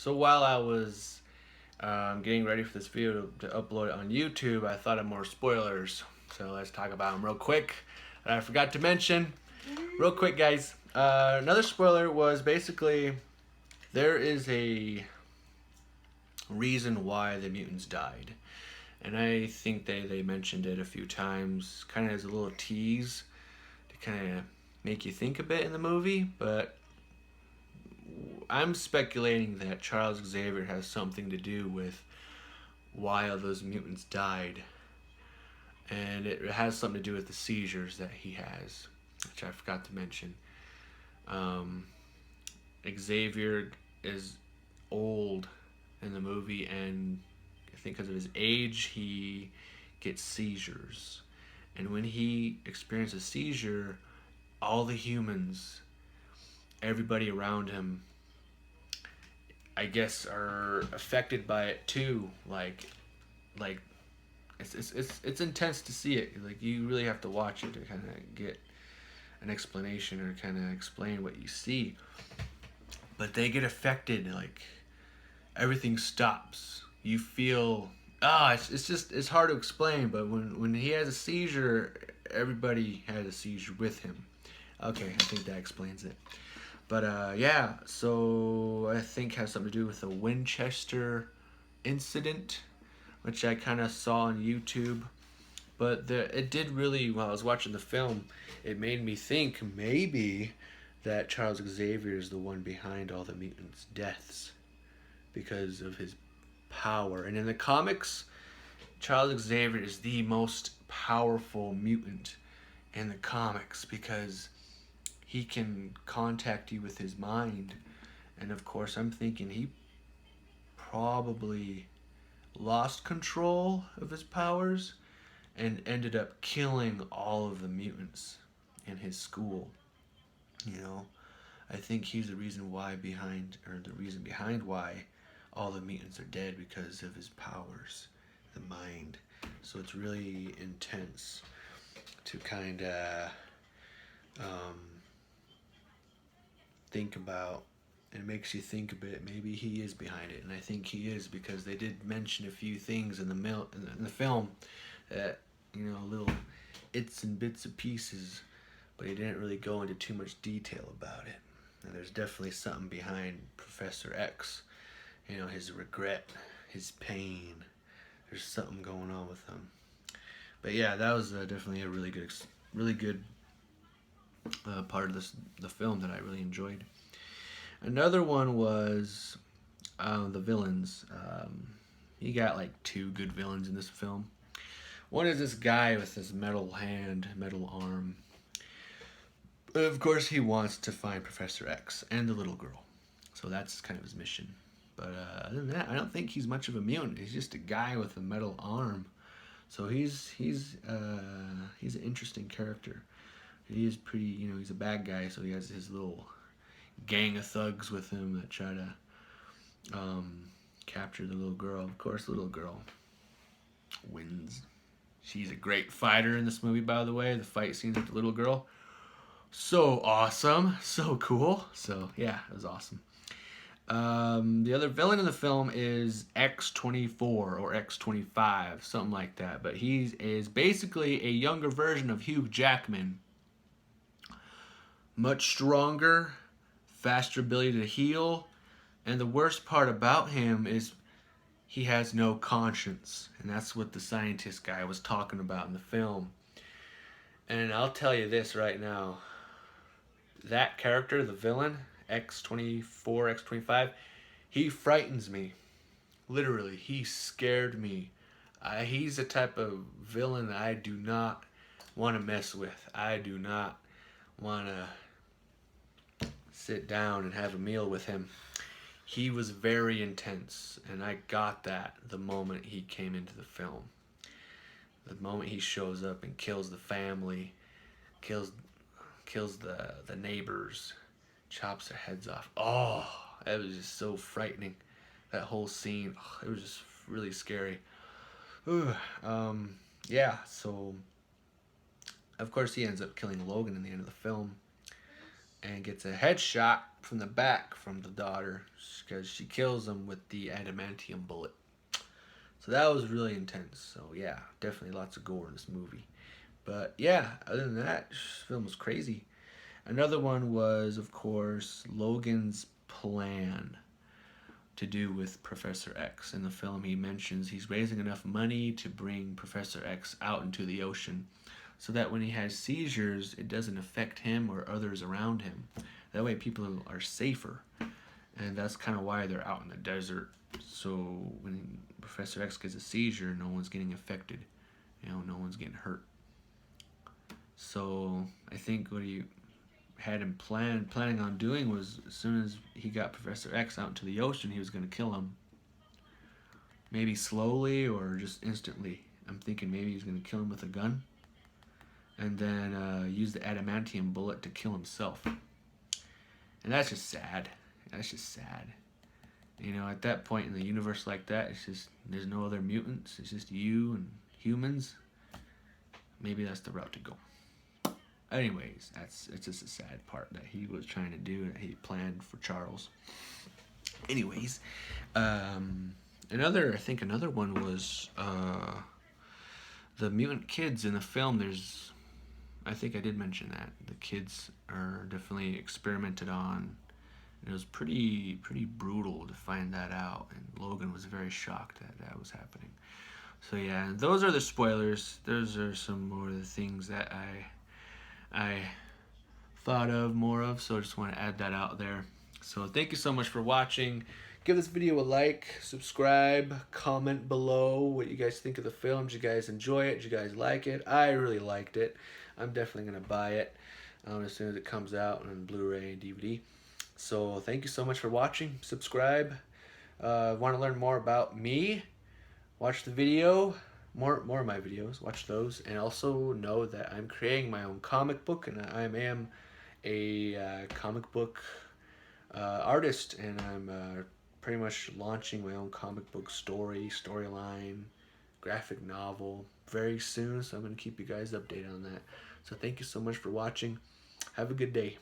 So while I was getting ready for this video to upload it on YouTube, I thought of more spoilers. So let's talk about them real quick. I forgot to mention, real quick, guys. Another spoiler was basically there is a reason why the mutants died. And I think they mentioned it a few times, kind of as a little tease to kind of make you think a bit in the movie, but I'm speculating that Charles Xavier has something to do with why all those mutants died. And it has something to do with the seizures that he has, which I forgot to mention. Um, Xavier is old in the movie, and I think because of his age, he gets seizures. And when he experiences a seizure, all the humans, everybody around him, I guess, are affected by it too. Like it's intense to see it. Like, you really have to watch it to kind of get an explanation or kind of explain what you see. But they get affected. Like, everything stops. You feel it's hard to explain. But when he has a seizure, everybody has a seizure with him. Okay, I think that explains it. But yeah, so I think has something to do with the Winchester incident, which I kind of saw on YouTube. But it did really, while I was watching the film, it made me think maybe that Charles Xavier is the one behind all the mutants' deaths because of his power. And in the comics, Charles Xavier is the most powerful mutant in the comics because he can contact you with his mind. And of course, I'm thinking he probably lost control of his powers and ended up killing all of the mutants in his school. You know, I think he's the reason behind why all the mutants are dead, because of his powers, the mind. So it's really intense to kind of think about. It makes you think a bit. Maybe he is behind it, and I think he is, because they did mention a few things in the film that, little its and bits and pieces, but he didn't really go into too much detail about it. And there's definitely something behind Professor X. His regret, his pain. There's something going on with him. But yeah, that was definitely a really good part of the film that I really enjoyed. Another one was the villains. You got like two good villains in this film. One is this guy with this metal hand, metal arm. Of course, he wants to find Professor X and the little girl. So that's kind of his mission. But other than that, I don't think he's much of a mutant. He's just a guy with a metal arm. So he's an interesting character. He is pretty, he's a bad guy, so he has his little gang of thugs with him that try to capture the little girl. Of course, the little girl wins. She's a great fighter in this movie, by the way. The fight scenes with the little girl, so awesome, so cool. So yeah, it was awesome. The other villain in the film is X-24 or X-25, something like that. But he is basically a younger version of Hugh Jackman. Much stronger, faster ability to heal, and the worst part about him is he has no conscience. And that's what the scientist guy was talking about in the film. And I'll tell you this right now. That character, the villain, X-24, X-25, he frightens me. Literally, he scared me. He's the type of villain that I do not want to mess with. I do not want to sit down and have a meal with him. He was very intense, and I got that the moment he came into the film. The moment he shows up and kills the family, kills the neighbors, chops their heads off. Oh, it was just so frightening. That whole scene, it was just really scary. Yeah, so of course he ends up killing Logan in the end of the film and gets a headshot from the back from the daughter because she kills him with the adamantium bullet. So that was really intense. So yeah, definitely lots of gore in this movie. But yeah, other than that, this film was crazy. Another one was, of course, Logan's plan to do with Professor X. In the film, he mentions he's raising enough money to bring Professor X out into the ocean so that when he has seizures, it doesn't affect him or others around him. That way, people are safer. And that's kind of why they're out in the desert. So when Professor X gets a seizure, no one's getting affected. No one's getting hurt. So I think what he had him planning on doing was, as soon as he got Professor X out into the ocean, he was going to kill him. Maybe slowly or just instantly. I'm thinking maybe he's going to kill him with a gun, and then use the adamantium bullet to kill himself. And that's just sad. That's just sad. At that point in the universe like that, it's just, there's no other mutants. It's just you and humans. Maybe that's the route to go. Anyways, it's just a sad part that he was trying to do, that he planned for Charles. Anyways, I think another one was the mutant kids in the film. I think I did mention that the kids are definitely experimented on. It was pretty brutal to find that out, and Logan was very shocked that was happening. So yeah, those are the spoilers. Those are some more of the things that I thought of more of, so I just want to add that out there. So thank you so much for watching. Give this video a like, subscribe, comment below what you guys think of the film. Did you guys enjoy it? Did you guys like it? I really liked it. I'm definitely going to buy it as soon as it comes out on Blu-ray and DVD. So thank you so much for watching. Subscribe. Want to learn more about me? Watch the video. More of my videos. Watch those. And also know that I'm creating my own comic book, and I am a comic book artist, and I'm pretty much launching my own comic book storyline, graphic novel very soon. So I'm going to keep you guys updated on that. So thank you so much for watching. Have a good day.